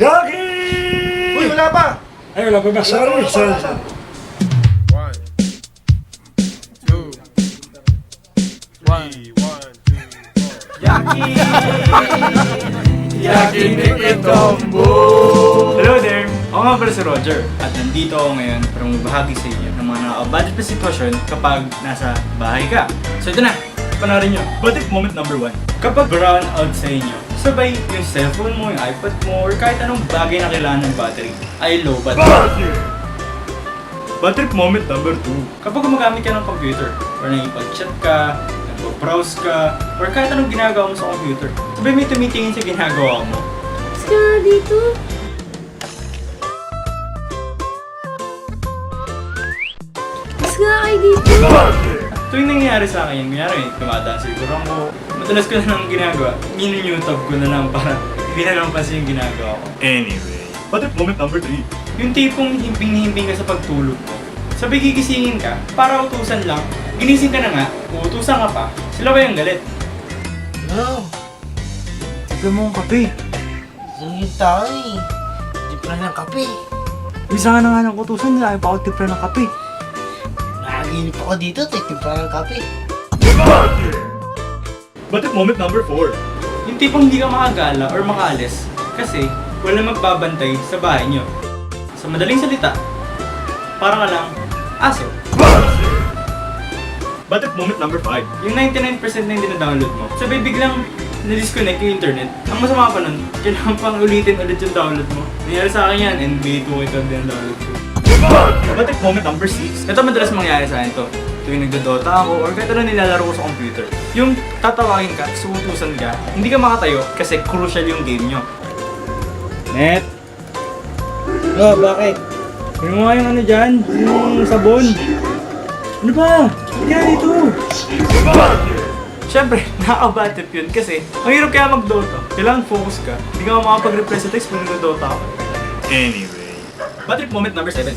Yaki! Uy, wala pa! Ay, wala pa ba? Sorry. One, two, three, 1, 2, 4. Yaki! Yakinikitomboo! Hello there! Ako nga pala si Roger at nandito ako ngayon para magbahagi sa inyo ng mga nakaka-budget na sitwasyon kapag nasa bahay ka. So ito na, panoorin nyo. Budget moment number 1. Kapag brown out sa inyo, sabay yung cellphone mo, yung iPad mo, or kahit anong bagay na kailangan ng battery ay low battery. Budget moment number 2. Kapag gumagamit ka ng computer, or nakipag-chat ka, nag-browse ka, or kahit anong ginagawa mo sa computer, sabay may tumitingin sa ginagawa mo. Mas ka nga dito. Mas nga kayo dito. Tuwing nangyayari sa akin yun, kunyari, tumadaan sa likuran ko, madalas ko na lang ginagawa, minunewtab ko na lang para hindi na lang pansin yung ginagawa ko. Anyway, budget moment number 3. Yung tipong himping na himping ka sa pagtulog mo, sabay gigisingin ka, para utusan lang, ginising ka na nga, uutusan ka pa, sila ba yung galit? No, Sabi mo ang kape. sungit tao eh. Di pa ng kape. Isa nga na nga ng utusan nila, ayaw pa ako tipra ng kape. Nakaginip ako dito, titipa ng kape. Budget moment number 4. Yung tipong hindi ka makagala or makaalis, kasi wala magbabantay sa bahay nyo. Sa madaling salita, parang ka lang, aso. Budget moment number 5. Yung 99% na hindi na-download mo, sabay biglang na-disconnect yung internet. Ang masama pa nun, kailangan pang ulitin ulit yung download mo. Nangyari sa akin yan, NBA 2K din ang download ko. Budget moment number 6. Ito madalas mangyari sa akin to. Tuwing nagdodota ako or kahit ano nilalaro ko sa computer. Yung tatawagin ka, suutusan ka, hindi ka makatayo kasi crucial yung game nyo. Net! Oh, bakit? Ano nga yung ano dyan? Yung sabon? Ano ba? Hindi ka dito! Siyempre, nakaka-bad trip yun kasi ang hirap kaya mag-Dota. Kailangan focus ka. Hindi ka makapag-reply sa text kung nag-Dota ako. Anyway. Bad trip moment number 7.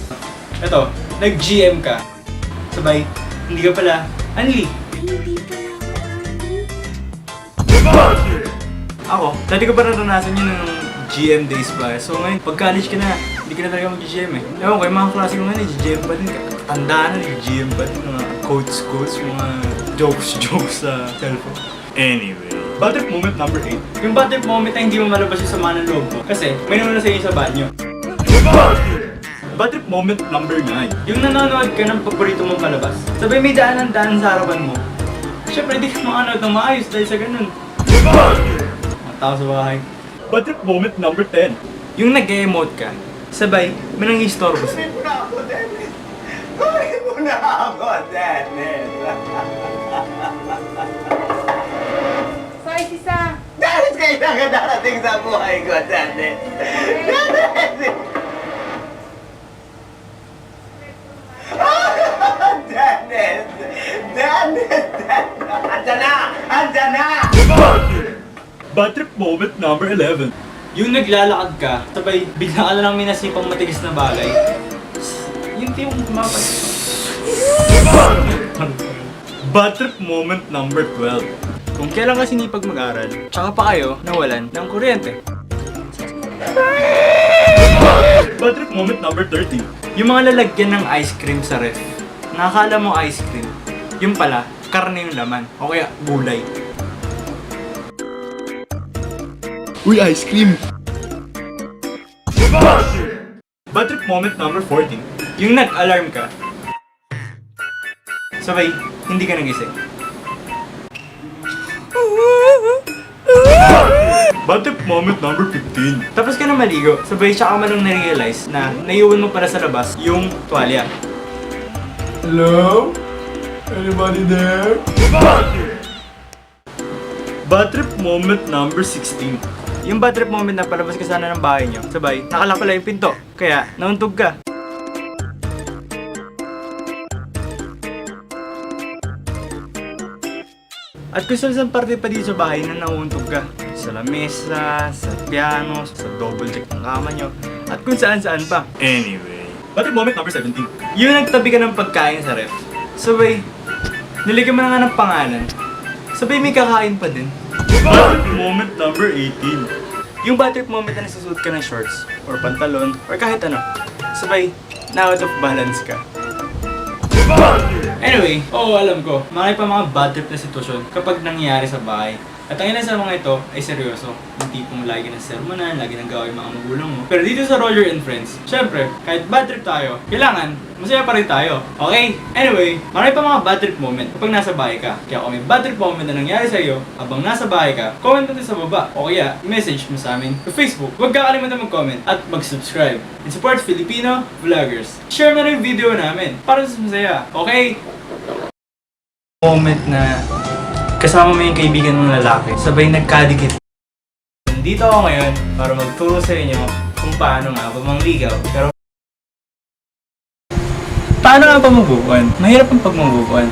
Ito, nag-GM ka. Sabay, hindi ka pala Anli. Hindi pala ako Anli. Ako, dati ko pa naranasan yun ng GM days pa. So ngayon, pag college ka na, hindi ka na talaga mag-GM eh. Ewan ko, yung mga klase ko ngayon, GM pa din. Tandaan na, GM pa din. Mga quotes, mga jokes sa cellphone. Anyway. Budget moment number 8. Yung bad trip moment na hindi mo malabas yung sama ng loob mo. Kasi may naman sa inyo sa banyo. Bad trip moment number 9. Yung nanonood ka ng paborito mong palabas. Sabay may daanan sa harapan mo. Siyempre, di ka makanood ng maayos dahil sa ganun. Mga tao sa bahay. Bad trip moment number 10. Yung nag-emote ka, sabay, may nang-istorbo sa'yo. Sorry, sisa. Dahil kailangan darating sa buhay ko, Janet. Janet! Janet! Andyan na! Andyan na! Bad trip moment number 11. Yung naglalakad ka, sabay, bigla ka na lang may nasipang matigas na bagay. Yung tipong mapas. Bad trip moment number 12. Kung kailan ka sinipag mag-aral, tsaka pa kayo nawalan ng kuryente. Bad trip moment number 13. Yung mga lalagyan ng ice cream sa ref, nakakala mo ice cream, yung pala, karne yung laman, o kaya gulay. Uy, ice cream! Bad trip moment number 14. Yung nag-alarm ka, sabay, hindi ka nagising. Bad trip moment number 15. Tapos ka na maligo, sabay siya ka man lang na-realize na naiwan mo pala sa labas yung tuwalya. Hello? Anybody there? Bad trip moment number 16. Yung bad trip moment na palabas ka sana ng bahay nyo, sabay, nakalak pala yung pinto, kaya nauntog ka. At kung saan parte pa dito sa bahay na nauuntog ka, sa lamesa, sa piano, sa double check ng kama nyo, at kung saan pa. Anyway. Bad trip moment number 17. Yung nagtabi ka ng pagkain sa ref, sabay, niligyan mo na nga ng pangalan, sabay may kakain pa din. Bad trip moment number 18. Yung bad trip moment na nasusuot ka ng shorts, or pantalon, or kahit ano. Sabay, na out of balance ka. Anyway, alam ko, marami pa mga bad trip na sitwasyon kapag nangyayari sa bahay. At ang ilan sa mga ito ay seryoso. Yung tipong lagi ng sermonan, lagi ng gawin mga magulang mo. Pero dito sa Roger and Friends, syempre, kahit bad trip tayo, kailangan, masaya pa rin tayo. Okay? Anyway, marami pa mga bad trip moment kapag nasa bahay ka. Kaya kung may bad trip moment na nangyari sa iyo, habang nasa bahay ka, comment natin sa baba. O kaya, message mo sa amin sa Facebook. Huwag kakalimutan mag-comment at mag-subscribe. And support Filipino vloggers. Share na rin yung video namin para sa masaya. Okay? Moment na kasama mo yung kaibigan mong lalaki, sabay nagkadikit. Nandito ako ngayon para magturo sa inyo kung paano nga ba mangligaw. Pero paano nga ba mag-move on? Mahirap ang pag-move on.